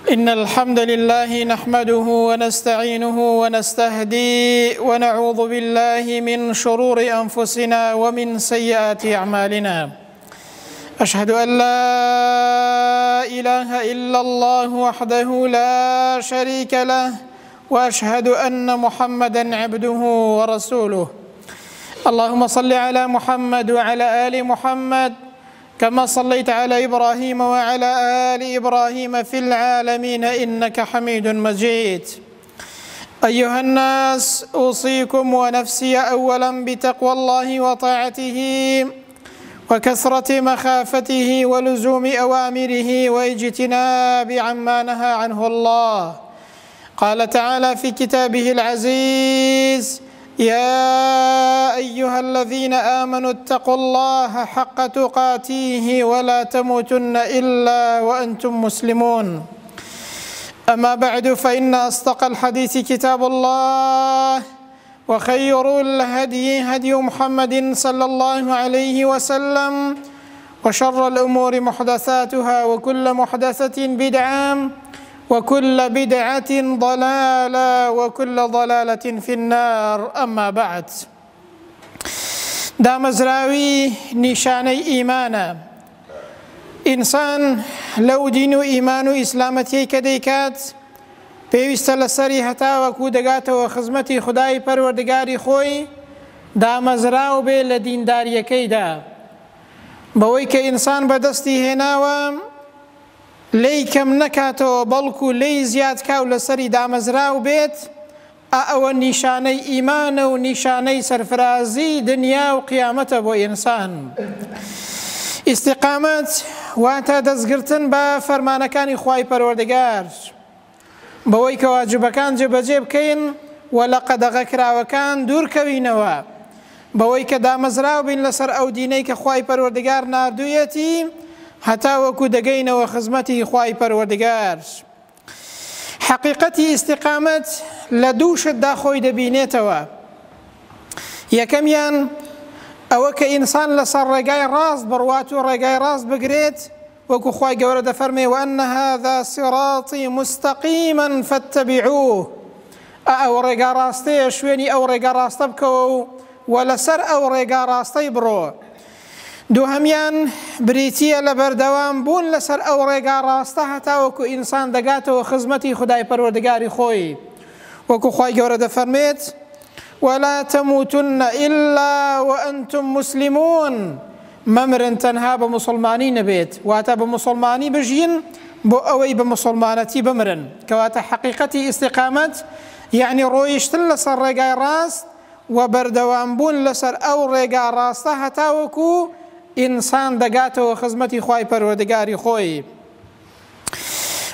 إن الحمد لله نحمده ونستعينه ونستهديه ونعوذ بالله من شرور أنفسنا ومن سيئات أعمالنا. أشهد أن لا إله إلا الله وحده لا شريك له، وأشهد أن محمدا عبده ورسوله. اللهم صل على محمد وعلى آل محمد كما صليت على إبراهيم وعلى آل إبراهيم في العالمين إنك حميد مجيد. أيها الناس، أوصيكم ونفسي أولا بتقوى الله وطاعته وكثرة مخافته ولزوم أوامره واجتناب عما نهى عنه الله. قال تعالى في كتابه العزيز: يا أيها الذين آمنوا اتقوا الله حق تقاته ولا تموتن إلا وأنتم مسلمون. أما بعد، فإن أصدق الحديث كتاب الله، وخير الهدي هدي محمد صلى الله عليه وسلم، وشر الأمور محدثاتها، وكل محدثة بدعة، وكل بدعة ضلالة، وكل ضلالة في النار. أما بعد، دامزراوي نشاني إيمانا إنسان لو دين إيمان إسلامتي كديكات پێویستە لەسەری هەتاوەکو دەگاتەوە خزمەتی خودای پەروەردگاری خۆی دامەزراو بێ لە دینداریەکەیدا، بەوەی کە ئینسان بەدەستی هێناوە لێی کەم نەکاتەوە بەڵکو لێی زیادکا و لەسەری دامەزراو بێت. ئەوە نیشانەی ئیمانە و نیشانەی سەرفرازی دنیا و قیامەتە بۆ ئینسان. ئیستیقامەت واتە دەستگرتن بە فەرمانەکانی خوای پەروەردگار، بەوەی کە واجبەکان جێبەجێ بکەین و لە قەدەغەکراوەکان دوورکەوینەوە، بەوەی کە دامەزراو بین لەسەر ئەو دینەی کە خوای پەروەردگار ناردوویەتی هەتا وەکو دەگەینەوە خزمەتی خوای پەروەردگار. حەقیقەتی ئیستیقامەت لە دوو شتدا خۆی دەبینێتەوە. یەکەمیان ئەوە کە ئینسان لەسەر ڕێگای ڕاست بڕوات و ڕێگای ڕاست بگرێت، وەکو خوای گەورە دەفەرمێ: وأن هذا صراطي مستقيما فاتبعوه. ئەو ڕێگا ڕاستەیە، شوێنی ئەو ڕێگا ڕاستە بکەوە و لەسەر ئەو ڕێگا ڕاستەی بڕۆ. دووهەمیان بریتیە لە بەردەوام بوون لەسەر ئەو ڕێگا ڕاستە هەتا وەکو ئینسان دەگاتەوە خزمەتی خودای پەروەردگاری خۆی، وەکو خوای گەورە دەفەرمێت: ولا تموتن إلا وأنتم مسلمون. مەمرن تەنها بە مسلمانی نەبێت، واتە بە مسلمانی بژین بۆ ئەوەی بە مسلمانەتی بمرن، کەواتە حەقیقەتی ئیستیقامەت یعنی ڕۆیشتن لەسەر ڕێگای ڕاست و بەردەوام بوون لەسەر ئەو ڕێگا ڕاستە هەتا وەکو ئینسان دەگاتەوە خزمەتی خوای پەروەردگاری خۆی.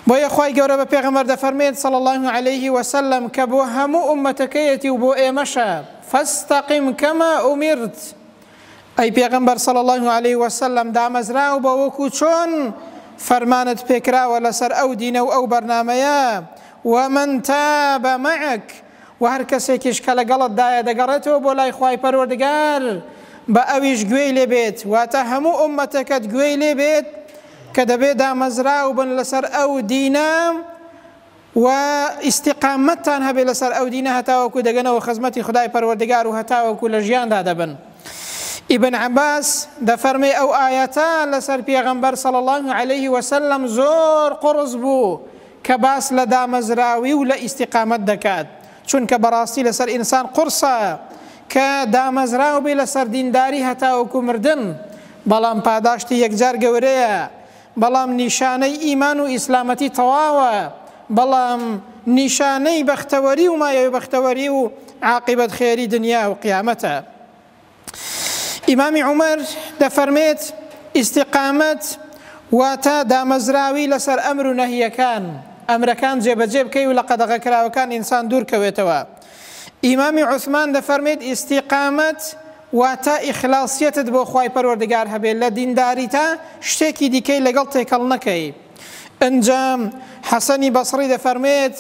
بۆیە خوای گەورە بە پێغەمبەر دەفەرمێت صلی الله عليه وسلم کە بۆ هەموو ئومەتەکەیەتی و بۆ ئێمەشە: فاستقم كما أمرت. ئەی پێغەمبەر صلی الله عليه وسلم، دامەزراو بە وەکو چۆن فەرمانت پێکراوە لەسەر ئەو دینە و ئەو بەرنامەیە. ومن تاب معك، و هەر کەسێکیش کە لەگەڵتدایە دەگەڕێتەوە بۆ لای خوای پەروەردگار بە ئەویش گوێی لێ بێت، واتە هەموو ئومەتەکەت گوێی لێ بێت کە دەبێت دامەزراو بن لەسەر ئەو دینە و ئیستیقامەتتان هەبێت لەسەر ئەو دینە هەتاوەکو دەگەنەوە خزمەتی خودای پەروەردگار و هەتاوەکو لە ژیاندا دەبن. ابن عباس دەفەرمێ ئەو ئاەتە لەسەر پێغەمبەر صلی الله عليه وسلم زۆر قڕس بوو کە باس لە دامەزراوی و لە ئیستیقامەت دەکات، چونکە بەڕاستی لەسەر ئینسان قورسە کە دامەزراو بێ لەسەر دینداری هەتاوەکو مردن، بەڵام پاداشتی یەکجار گەورەیە، بەڵام نیشانەی ئیمان و ئیسلامەتی تەواوە، بەڵام نیشانەی بەختەوەری و مایەوەی بەختەوەری و عاقبەت خێری دنیا و قیامەتە. ئیمامی عومەر دەفەرمێت ئیستیقامەت واتە دامەزراوی لەسەر ئەمر و نەهیەکان، ئەمرەکان جێبەجێ بکەی و لە قەدەغەکراوەکان ئینسان دوورکەوێتەوە. ئیمامی عوسمان دەفەرمێت ئیستیقامەت واتە ئیخلاسیەتت بۆ خوای پەروەردگار هەبێت، لە دینداریتا شتێکی دیکەی لەگەڵ تێکەڵ نەکەی. ئەنجام حەسەنی بەسڕی دەفەرمێت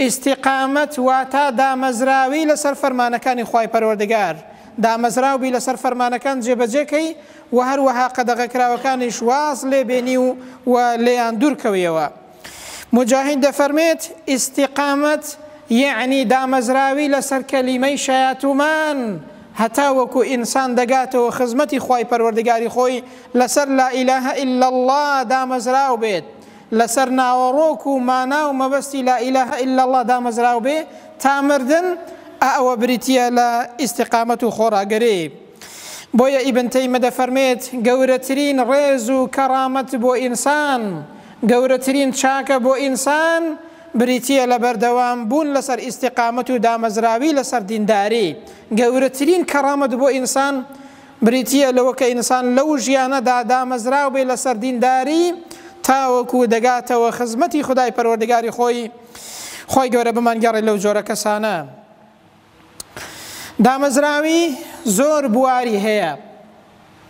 ئیستیقامەت واتە دامەزراوی لەسەر فەرمانەکانی خوای پەروەردگار، دامەزراو بی لەسەر فەرمانەکان جێبەجێکەی و هەروەها قەدەغەکراوەکانیش واز لێبێنی و لێیان دوورکەویەوە. مجاهد دەفەرمێت استقامت یعنی دامەزراوی لەسەر کەلیمەی شایەتومان هەتا وەکو ئینسان دەگاتەوە خزمەتی خوای پەروەردگاری خۆی لەسەر لا ئیلاهە ئیلا الله دامەزراو بێت، لەسەر ناوەڕۆک و مانا و مەبەستی لا ئیلاهە ئیلا الله دامەزراو بێ تا مردن، ئەوە بریتیە لە ئیستقامەت و خۆڕاگەری. بۆیە ئیبن تەیمە دەفەرمێت گەورەترین ڕێز و کەڕامەت بۆ ئینسان، گەورەترین چاکە بۆ ئینسان بریتیە لە بەردەوام بوون لەسەر ئیستقامەت و دامەزراوی لەسەر دینداری. گەورەترین کەڕامەت بۆ ئینسان بریتیە لەوە کە ئینسان لەو ژیانەدا دامەزراو بێ لەسەر دینداری تاوەکو دەگاتەوە خزمەتی خودای پەروەردگاری خۆی گەورە بمانگەڕێ لەو جۆرە کەسانە. دامەزراوی زۆر بواری هەیە،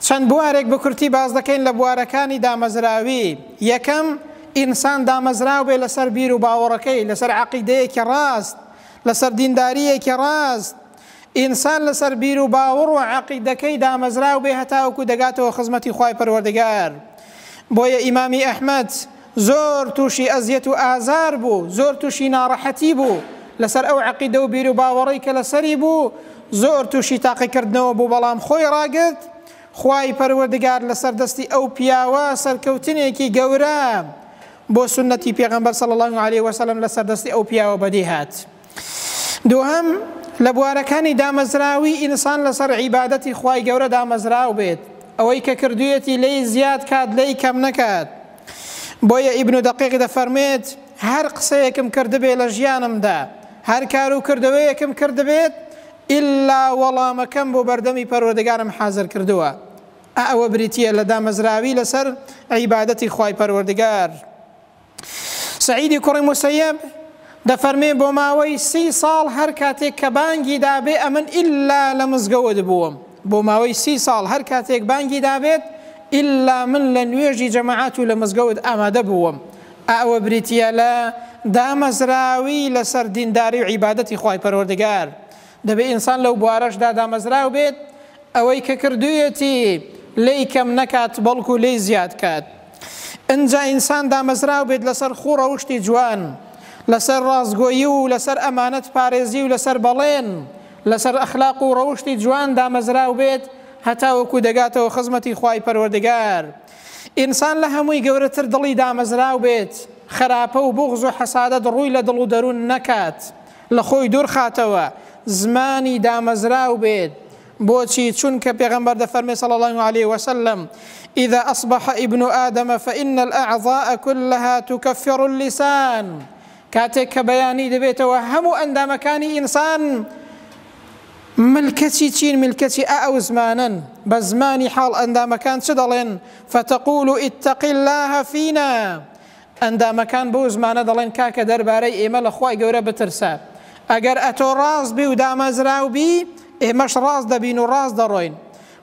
چەند بوارێک بە کورتی باز دەکەین لە بوارەکانی دامەزراوی. یەکەم، ئینسان دامەزراو بێ لەسەر بیر و باوەڕەکەی، لەسەر عەقیدەیەکی ڕاست، لەسەر دینداریەکی ڕاست. ئینسان لەسەر بیر و باوەڕ و عەقیدەکەی دامەزراو بێ هەتاوەکو دەگاتەوە خزمەتی خوای پەروەردگار. بۆیە ئیمامی ئەحمەد زۆر تووشی ئەزیەت و ئازار بوو، زۆر تووشی ناڕەحەتی بوو لەسەر ئەو عەقیدە و بیر و باوەڕەی کە لەسەری بوو، زۆر تووشی تاقیکردنەوە بوو، بەڵام خۆی ڕاگرت. خوای پەروەردگار لەسەر دەستی ئەو پیاوە سەرکەوتنێکی گەورە بۆ سنەتی پێغەمبەر صلی الله علیه وسلم لەسەر دەستی ئەو پیاوە بەدی هات. دووهەم، لە بوارەکانی دامەزراوی ئینسان لەسەر عیبادەتی خوای گەورە دامەزراو بێت، ئەوەی کە کردوویەتی لێی زیاد کات لێی کەم نەکات. بۆیە ئیبن دەقیق دەفەرمێت هەر قسەیەکم کردبێ لە ژیانمدا، هەر کار و کردەوەیەکم کردبێت ئیلا وەڵامەکەم بۆ بەردەمی پەروەردگارم حازر کردووە. ئەوە بریتیە لە دامەزراوی لەسەر عیبادەتی خوای پەروەردگار. سعیدی کوڕی موسەیب دەفەرمێ بۆ ماوەی 30 ساڵ هەر کاتێک کە بانگی دابێ ئەمن ئیلا لە مزگەوت بووم. بۆ ماوەی 30 ساڵ هەر کاتێک بانگی دابێت ئیلا من لە نوێژی جەماعەت و لە مزگەوت ئامادە بووم. ئەوە بریتیە لە دامەزراوی لەسەر دینداری و عیبادەتی خوای پەروەردگار. دەبێ ئینسان لەو بوارەشدا دامەزراو بێت، ئەوەی کە کردوویەتی لێی کەم نەکات بەڵکو لێی زیاد کات. ئەنجا ئینسان دامەزراو بێت لەسەر خوڕە وشتی جوان، لەسەر ڕاستگۆیی و لەسەر ئەمانەت پارێزی و لەسەر بەڵێن، لەسەر ئەخلاق و ڕەوشتی جوان دامەزراو بێت هەتاوەکو دەگاتەوە خزمەتی خوای پەروەردگار. ئینسان لە هەمووی گەورەتر دڵی دامەزراو بێت، خراپە و بوغز و حەسادەت ڕووی لە دڵ و دەروون نەکات، لە خۆی دوور خاتەوە، زمانی دامەزراو بێت. بۆچی؟ چونکە پێغەمبەر دەفەرمێ صلی الله عليه وسلم إذا أصبح ابن آدم فإن الأعضاء كلها تكفر اللسان. کاتێک کە بەیانی دەبێتەوە هەموو ئەندامەکانی ئینسان ملکەتی چین؟ ملکەتی ئەو زمانن. بە زمانی حاڵ ئەندامەکان چ دەڵێن؟ فتقول اتق الله فينا. ئەندامەکان بۆ زمانە دەڵێن کاکە دەربارەی ئێمە لە خوای گەورە بترسە. ئەگەر ئەتۆ ڕاست بی و دامەزراو بی ئێمەش ڕاست دەبین و ڕاست دەڕۆین،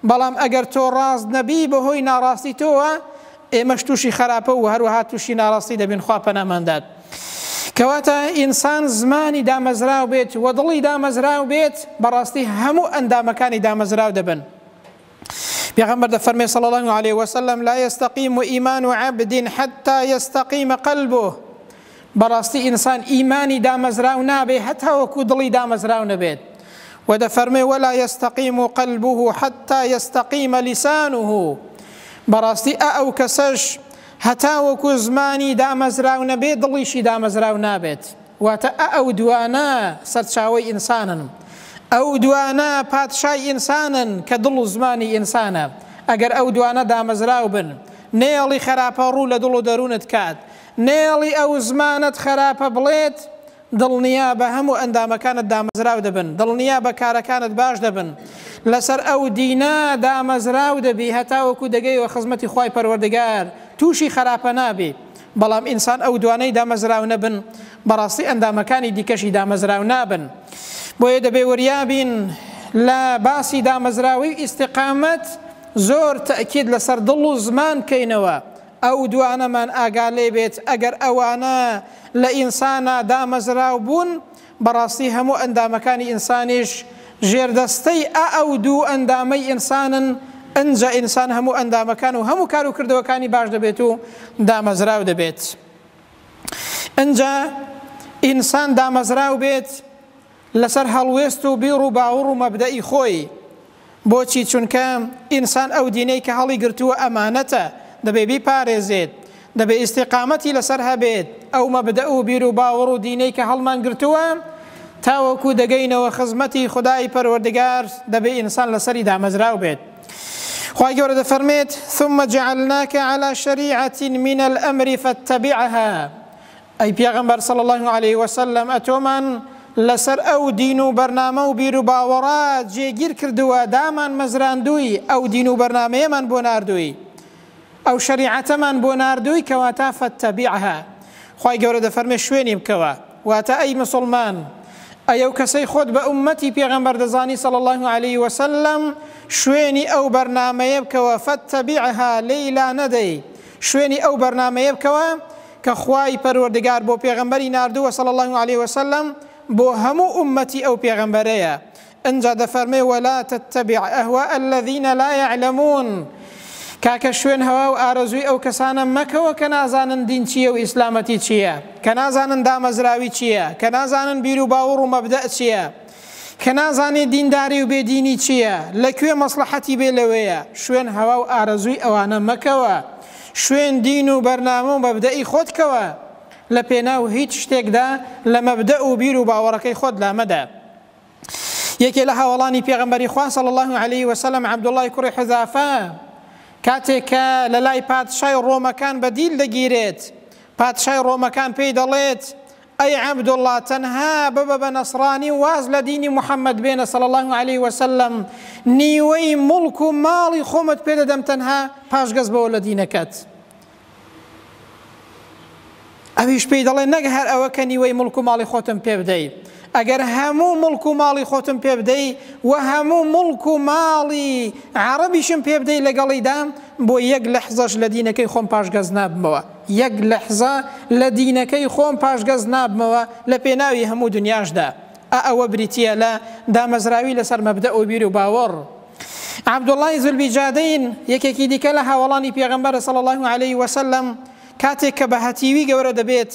بەڵام ئەگەر تۆ ڕاست نەبی بەهۆی ناڕاستی تۆوە ئێمەش تووشی خراپە و هەروەها تووشی ناڕاستی دەبین. خوا پەناماندات. کەواتە ئینسان زمانی دامەزراو بێت و دڵی دامەزراو بێت، بەڕاستی هەموو ئەندامەکانی دامەزراو دەبن. پێغەمبەر دەفەرمێ صلی الله عليه وسلم لا يستقيم إيمان عبد حتى يستقيم قلبه. بەڕاستی ئینسان ئیمانی دامەزراو نابێ هەتاوەکو دڵی دامەزراو نەبێت. ودەفەرمێ ولا يستقيم قلبه حتى يستقيم لسانه. بەڕاستی ئەو کەسەش هەتاوەکو زمانی دامەزراو نەبێت دڵیشی دامەزراو نابێت. واتە ئەو دوانە سەرچاوەی ئینسانن، ئەو دوانە پادشای ئینسانن کە دڵ و زمانی ئینسانە. ئەگەر ئەو دوانە دامەزراو بن، نێڵی خراپە ڕوو لە دڵ و دەروونت کات، نێڵی ئەو زمانت خراپە بڵێت، دڵنیا بە هەموو ئەندامەکانت دامەزراو دەبن، دڵنیا بە کارەکانت باش دەبن، لەسەر ئەو دینە دامەزراو دەبی هەتاوەکو دەگەیەوە خزمەتی خوای پەروەردگار، تووشی خراپە نابی. بەڵام ئینسان ئەو دوانەی دامەزراو نەبن، بەڕاستی ئەندامەکانی دیکەشی دامەزراو نابن. بۆیە دەبێ وریابین لە باسی دامەزراوی ئیستقامەت زۆر تەکید لەسەر دڵ و زمان کەینەوە. ئەو دوانەمان ئاگا لێ بێت ئەگەر ئەوانە لە ئینسانە دامەزراو بوون، بەڕاستی هەموو ئەندامەکانی ئینسانیش ژێردەستەی ئەو دوو ئەندامەی ئینسانن. ئەنجا ئینسان هەموو ئەندامەکان و هەموو کار و کردەوەکانی باش دەبێت و دامەزراو دەبێت. ئەنجا ئینسان دامەزراو بێت لەسەر هەڵوێست و بیر و باوەڕ و مەبدەئی خۆی. بۆچی؟ چونکە ئینسان ئەو دینەی کە هەڵی گرتووە ئەمانەتە، دەبێ بیپارێزێت، دەبێ ئیستیقامەتی لەسەر هەبێت. ئەو مەبدە و بیر و باوەڕ و دینەی کە هەڵمان گرتووە تاوەکو دەگەینەوە خزمەتی خودای پەروەردگار، دەبێ ئینسان لەسەری دامەزراو بێت. خوای گەورە دەفەرمێت: ثم جعلناك على شريعة من الأمر فاتبعها. ئەی پێغەمبەر صلی الله عليه وسلم، ئەتۆمان لەسەر ئەو دین و بەرنامە و بیر و باوەڕە جێگیر کردووە، دامان مەزراندووی، ئەو دین و بەرنامەیەمان بۆ ناردووی، ئەو شەریعەتەمان بۆ ناردووی، کەواتە فاتبعها. خوای گەورە دەفەرمێت شوێنی بکەوە. واتە ئەی مسلمان، ئەو کەسەی خۆت بە ئومەتی پێغەمبەر دەزانی صلی الله عليه وسلم، شوێنی ئەو بەرنامەیە بکەوە، فاتبعها، لەیلا نەدەی، شوێنی ئەو بەرنامەیە بکەوە کە خوای پەروەردگار بۆ پێغەمبەری ناردووە صلی الله عليه وسلم، بۆ هەموو ئومەتی ئەو پێغەمبەرەیە. ئەنجا دەفەرمێ: ولا تتبع أهواء الذين لا يعلمون. کاکە شوێن هەوا و ئارەزووی ئەو کەسانە مەکەوە کە نازانن دین چییە و ئیسلامەتی چییە، کە نازانن دامەزراوی چییە، کە نازانن بیر و باوەڕ و مەبدە چییە، کە نازانێت دینداری و بێدینی چییە، لەکوێ مەسلحەتی بێ لەوەیە. شوێن هەوا و ئارەزووی ئەوانە مەکەوە، شوێن دین و بەرنامە و مەبدەئی خۆتکەوە، لە پێناو هیچ شتێکدا لە مەبدە و بیر و باوەڕەکەی خۆت لامەدا. یەکێ لە هاوڵانی پێغەمبەری خوا صلی الله عليه وسلم، عەبدوڵڵای کوڕی حوذافە، کاتێک کە لە لای پادشای ڕۆمەکان بەدیل دەگیرێت، پادشای ڕۆمەکان پێی دەڵێت: ئەی عەبدوڵڵا، تەنها ببە بە نەسڕانی واز لە دینی محەممەد بێنە صلی الله عليه وسلم، نیوەی مڵک و ماڵی خۆمت پێدەدەم تەنها پاشگەز بەوە لە دینەکەت. ئەویش پێی دەڵێ: نەک هەر ئەوە کە نیوەی مڵک و ماڵی خۆتم پێ بدەیت، ئەگەر هەموو مڵک و ماڵی خۆتم پێ بدەیت و هەموو مڵک و ماڵی عەرەبیشم پێ بدەیت لەگەڵیدا، بۆ یەک لەحزەش لە دینەکەی خۆم پاشگەز نابمەوە، یەک لەحزە لە دینەکەی خۆم پاشگەز نابمەوە لە پێناوی هەموو دنیاشدا. ئەوە بریتیە لە دامەزراوی لەسەر مەبدە و بیر و باوەڕ. عەبدوڵڵای زولبیجادەین، یەکێکی دیکە لە هاوڵانی پێغەمبەر صلی الله عليه وسلم، کاتێک کە بە هەتیوی گەورە دەبێت،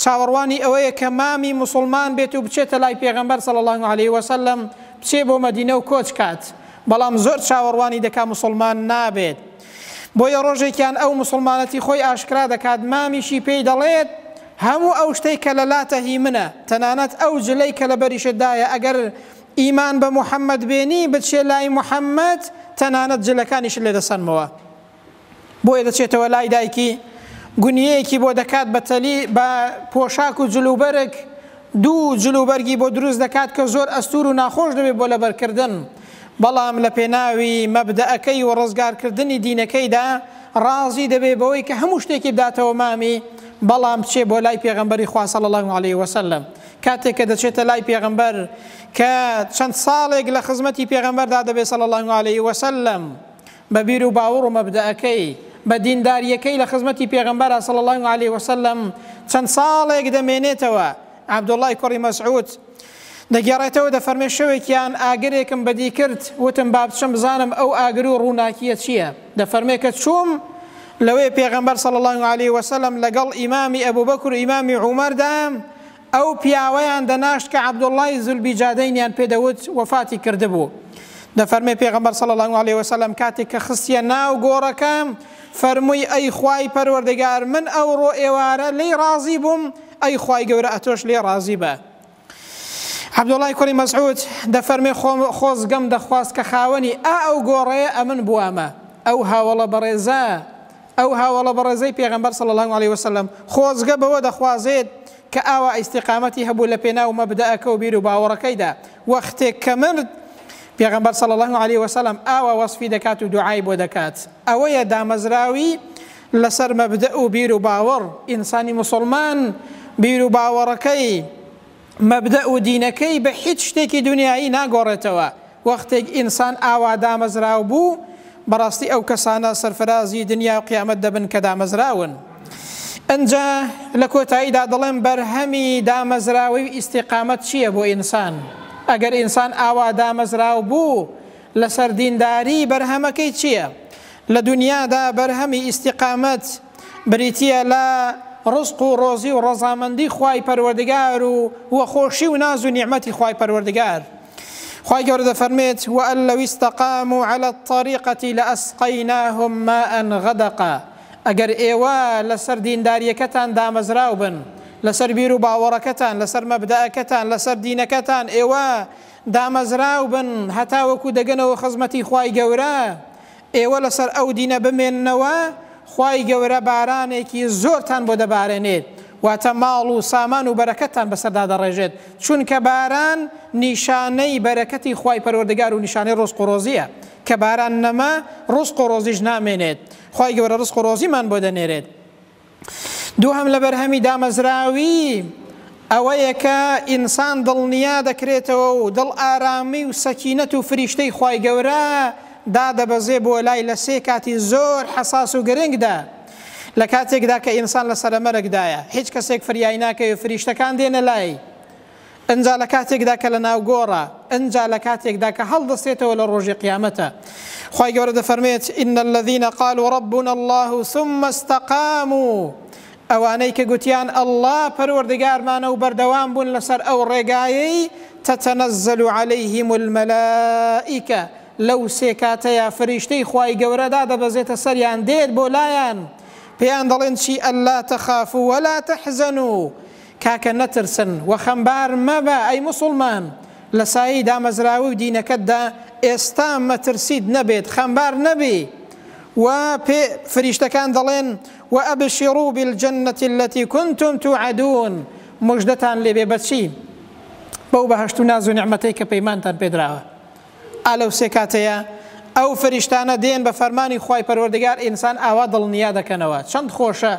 چاوەڕوانی ئەوەیە کە مامی مسلمان بێت و بچێتە لای پێغەمبەر صلی الله عليه وسلم، بچێ بۆ مەدینە و کۆچ کات، بەڵام زۆر چاوەڕوانی دەکا مسلمان نابێت. بۆیە ڕۆژێکیان ئەو مسلمانەتی خۆی ئاشکرا دەکات، مامیشی پێی دەڵێت: هەموو ئەو شتەی کە لە لاتە هی منە، تەنانەت ئەو جلەی کە لە بەریشتدایە، ئەگەر ئیمان بە محەممەد بێنی بچێ لای محەممەد، تەنانەت جلەکانیش لێ دەسەنمەوە. بۆیە دەچێتەوە لای دایکی، گونیەیەکی بۆ دەکات بە پۆشاک و جلوبەرێک، دوو جلوبەرگی بۆ دروست دەکات کە زۆر ئەستور و ناخۆش دەبێت بۆ لەبەرکردن، بەڵام لە پێناوی مەبدەئەکەی و ڕزگارکردنی دینەکەیدا ڕازی دەبێت بەوەی کە هەموو شتێکی بداتەوە مامی، بەڵام بچێ بۆ لای پێغەمبەری خوا صلی الله عليه وسلم. کاتێک کە دەچێتە لای پێغەمبەر کە چەند ساڵێک لە خزمەتی پێغەمبەردا دەبێت صلی الله عليه وسلم، بە بیر و باوەڕ و مەبدەئەکەی، بە دینداریەکەی لە خزمەتی پێغەمبەر صلی الله عليه وسلم چەند ساڵێک دەمێنێتەوە. عەبدوڵڵای کوڕی مەسعود دەگێڕێتەوە، دەفەرمێ: شەوێکیان ئاگرێکم بەدی کرد، وتم با بچم بزانم ئەو ئاگر و ڕووناکیە چییە. دەفەرمێ کە چووم لەوەی پێغەمبەر صلی الله عليه وسلم لەگەڵ ئیمامی ئەبوبەکر و ئیمامی عومەردا، ئەو پیاوەیان دەناشت کە عەبدوڵڵای زولبیجادەینیان پێدەوت وەفاتی کردبوو. دەفەرمێ پێغەمبەر صلی الله عليه وسلم کاتێک کە خستیە ناو گۆڕەکە، فەرمووی: ئەی خوای پەروەردگار، من ئەوڕۆ ئێوارە لێی ڕازی بووم، ئەی خوای گەورە ئەتۆش لێ ڕازی بە. عەبدوڵڵای کوڕی مەسعود دەفەرمێ: خۆزگەم دەخواست کە خاوەنی ئەو گۆڕەیە ئەمن بووامە، ئەو هاوڵە بەڕێزە، ئەو هاوڵە بەڕێزەی پێغەمبەر صلی الله عليه وسلم خۆزگە بەوە دەخوازێت کە ئاوا ئیستیقامەتی هەبوو لە پێناو مەبدەئەکە و بیر و باوەڕەکەیدا. وەختێک کە مرد، پێغەمبەر صلی الله عليه وسلم ئاوا وەصفی دەکات و دوعای بۆ دەکات. ئەوەیە دامەزراوی لەسەر مەبدە و بیر و باوەڕ. ئینسانی مسلمان بیر و باوەڕەکەی، مەبدە و دینەکەی بە هیچ شتێکی دنیایی ناگۆڕێتەوە. وەختێک ئینسان ئاوا دامەزراو بوو، بەڕاستی ئەو کەسانە سەرفرازی دنیا و قیامەت دەبن کە دامەزراون. ئەنجا لە کۆتاییدا دەڵێن بەرهەمی دامەزراوی ئیستیقامەت چییە بۆ ئینسان؟ ئەگەر ئینسان ئاوا دامەزراو بوو لەسەر دینداری، بەرهەمەکەی چییە؟ لە دنیادا بەرهەمی ئیستیقامەت بریتیە لە ڕزق و ڕۆزی و ڕەزامەندی خوای پەروەردگار و وەخۆشی و ناز و نیعمەتی خوای پەروەردگار. خوای گەورە دەفەرمێت وأن لو استقاموا على الطريقة لأسقيناهم ماء غدقا. ئەگەر ئێوە لەسەر دینداریەکەتان دامەزراو بن، لەسەر بیر و باوەڕەکەتان، لەسەر مەبدەئەکەتان، لەسەر دینەکەتان ئێوە دامەزراو بن هەتا وەکو دەگەنەوە خزمەتی خوای گەورە، ئێوە لەسەر ئەو دینە بمێننەوە، خوای گەورە بارانێکی زۆرتان بۆ دەبارێنێت، واتە ماڵ و سامان و بەرەکەتان بەسەردا دەڕێژێت، چونکە باران نیشانەی بەرەکەتی خوای پەروەردگار و نیشانەی ڕزق و ڕۆزیە، کە باران نەما ڕزق و ڕۆزیش نامێنێت. خوای گەورە ڕزق و ڕۆزیمان بۆ دەنێرێت. دووهەم لە بەرهەمی دامەزراوی ئەوەیە کە ئینسان دڵنیا دەکرێتەوە و دڵ ئارامی و سەکینەت و فریشتەی خوای گەورە دادەبەزێ بۆ لای لە سێ کاتی زۆر حەساس و گرنگدا. لە کاتێکدا کە ئینسان لە سەرەمەرگدایە هیچ کەسێک فریای ناکەی و فریشتەکان دێنە لای، ئەنجا لە کاتێکدا کە لە ناو گۆڕە، ئەنجا لە کاتێکدا کە هەڵدەستێتەوە لە ڕۆژی قیامەتە. خوای گەورە دەفەرمێت إن الذين قالوا ربنا الله ثم استقاموا. ئەوانەی کە گوتیان ئەڵڵا پەروەردگارمانە و بەردەوام بوون لەسەر ئەو ڕێگایەی تتنزل عليهم الملائكة. لەو سێ کاتەیە فریشتەی خوای گەورە دادەبەزێتە سەریان، دێت بۆ لایەن، پێیان دەڵێن چی؟ ئەللا تەخافوا ولا تەحزەنوا. کاکە نەترسن و خەمبار مەبە ئەی موسڵمان، لە سایی دامەزراوی و دینەکەتدا ئێستا مەترسید نەبێت، خەمبار نەبی. و فریشتەکان دەڵێن وأبشروا بالجنة التي كنتم توعدون. مژدەتان لێبێ بەچی؟ بەو بەهەشت و ناز و نیعمەتەی کە پەیمانتان پێدراوە. ئالەو سێ کاتەیە ئەو فریشتانە دێن بە فەرمانی خوای پەروەردگار، ئینسان ئاوا دڵنیا دەکەنەوە. چەند خۆشە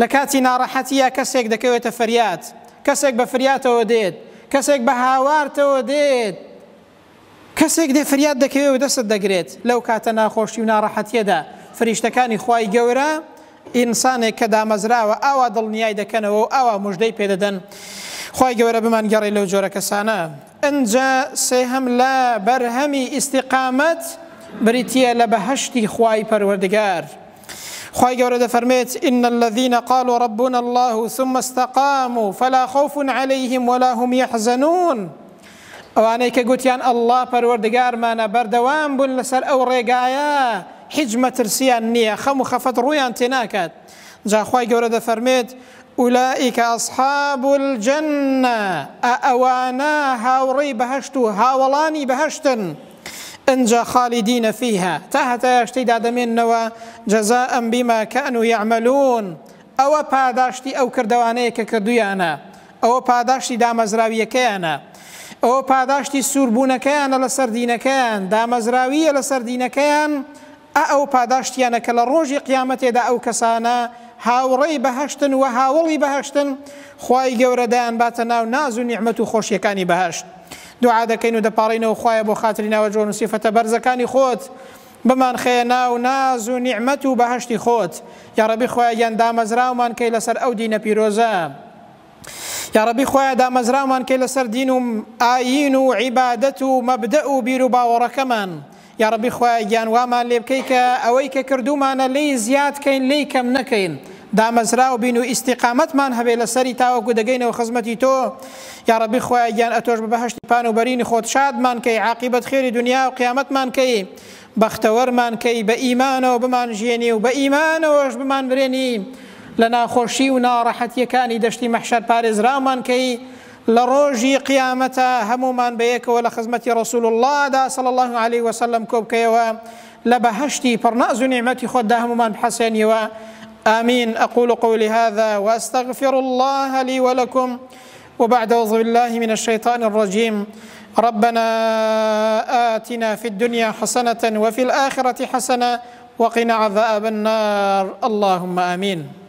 لە کاتی ناڕەحەتیە کەسێک دەکەوێتە فەریاد، کەسێک بە فریاتەوە دێت، کەسێک بە هاوارتەوە دێت، کەسێک دێ فریاد دەکەوێت و دەست دەگرێت. لەو کاتە ناخۆشی و ناڕەحەتیەدا فریشتەکانی خوای گەورە ئینسانێک کە دامەزراوە ئاوا دڵنیای دەکەنەوە و ئاوا موژدەی پێدەدەن. خوای گەورە بمان گەڕێ لەو جۆرە کەسانە. ئەنجا سێهەم لە بەرهەمی ئیستیقامەت بریتیە لە بەهەشتی خوای پەروەردگار. خوای گەورە دەفەرمێت إن الذين قالوا ربنا الله ثم استقاموا فلا خوف عليهم ولا هم يحزنون. ئەوانەی کە گوتیان ئەڵڵا پەروەردگارمانە بەردەوام بوون لەسەر ئەو ڕێگایە، هیچ مەترسیان نییە، خەم و خەفەت ڕوویان تێناکات. جا خوای گەورە دەفەرمێت أولئك أصحاب الجنة. ئەوانە هاوڕێی بەهەشت و هاوڵانی بەهەشتن. ئەنجا خالدين فيها تا هەتای شتەی دادەمێننەوە جزاء بما كانوا يعملون. ئەوە پاداشتی ئەو کردوانەیە کە کردویانە، ئەوە پاداشتی دامەزراویەکەیانە، ئەوە پاداشتی سووربوونەکەیانە لەسەر دینەکەیان، دامەزراویە لەسەر دینەکەیان. ئەو پاداشتیانە کە لە ڕۆژی قیامەتێدا ئەو کەسانە هاوڕێی بەهەشتن و هاوڵی بەهەشتن. خوای گەورە دایان باتە ناو ناز و نیعمەت و خۆشیەکانی بەهەشت. دوعا دەکەین و دەپاڕینەوە خوایە بۆ خاتری ناوە جۆن و سیفەتە بەرزەکانی خۆت بمان خەیە ناو ناز و نیعمەت و بەهەشتی خۆت. یا ڕەبی خوایە گیان دامەزراومان کەی لەسەر ئەو دینە پیرۆزە. یا ڕەبی خوایە دامەزراومان کەی لەسەر دین و ئاین و عیبادەت و مەبدە و بیر و باوەڕەکەمان. یا ڕەبی خوایە گیان وامان لێ بکەی کە ئەوەی کە کردومانە لی زیادکەین، لی کەم نەکەین، دامەزراو بین و ئیستیقامەتمان هەبێ لەسەری تاوەکو دەگەینەوە خزمەتی تۆ. یا ڕەبی خوایە گیان ئەتۆش بە بەهەشتی پان و بەرینی خۆت شادمان کەی، عاقیبەت خێری دنیا و قیامەتمان کەی، بەختەوەرمان کەی، بە ئیمانەوە بمان ژێنی و بە ئیمانەوەش بمان برێنی، لە ناخۆشی و ناڕەحەتیەکانی دەشتی مەحشەر پارێزراومان کەی، لە ڕۆژی قیامەتە هەمومان بەیەکەوە لە خزمەتی ڕەسوول اللهدا صلی الله عليه وسلم کۆ بکەیەوە، لە بەهەشتی پڕناز و نیعمەتی خۆتدا هەمومان بحەسێنیەوە. آمين. أقول قولي هذا وأستغفر الله لي ولكم. وبعد أعوذ بالله من الشيطان الرجيم. ربنا آتنا في الدنيا حسنة وفي الآخرة حسنة وقنا عذاب النار. اللهم آمين.